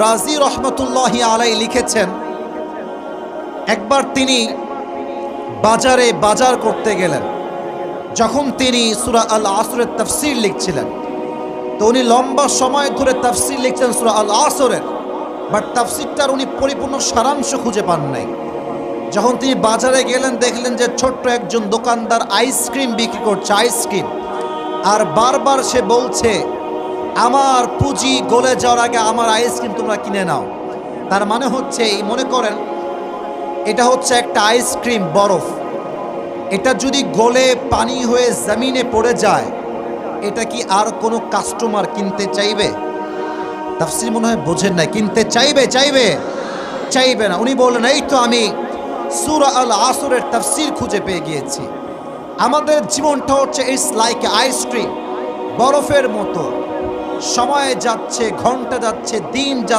রাজি রহমতুল্লাহি আলাই লিখেছেন, একবার তিনি বাজারে বাজার করতে গেলেন। যখন তিনি সূরা আল আসরের তাফসীর লিখছিলেন, তো উনি লম্বা সময় ধরে তাফসীর লিখছেন সূরা আল আসরের, বাট তাফসীরটার উনি পরিপূর্ণ সারাংশ খুঁজে পান নাই। যখন তিনি বাজারে গেলেন, দেখলেন যে ছোট্ট একজন দোকানদার আইসক্রিম বিক্রি করছে, আইসক্রিম, আর বারবার সে বলছে, আমার পুঁজি গলে যাওয়ার আগে আমার আইসক্রিম তোমরা কিনে নাও। তার মানে হচ্ছে, এই মনে করেন এটা হচ্ছে একটা আইসক্রিম বরফ, এটা যদি গলে পানি হয়ে জমিনে পড়ে যায়, এটা কি আর কোনো কাস্টমার কিনতে চাইবে? তাফসীর মনে হয় বোঝেন না। কিনতে চাইবে? চাইবে না। উনি বললেন, এই তো আমি সূরা আল আসরের তাফসীর খুঁজে পেয়ে গিয়েছি। আমাদের জীবনটা হচ্ছে ইটস লাইক আইসক্রিম, বরফের মতো। সময় যাচ্ছে, ঘন্টা যাচ্ছে, দিন যাচ্ছে।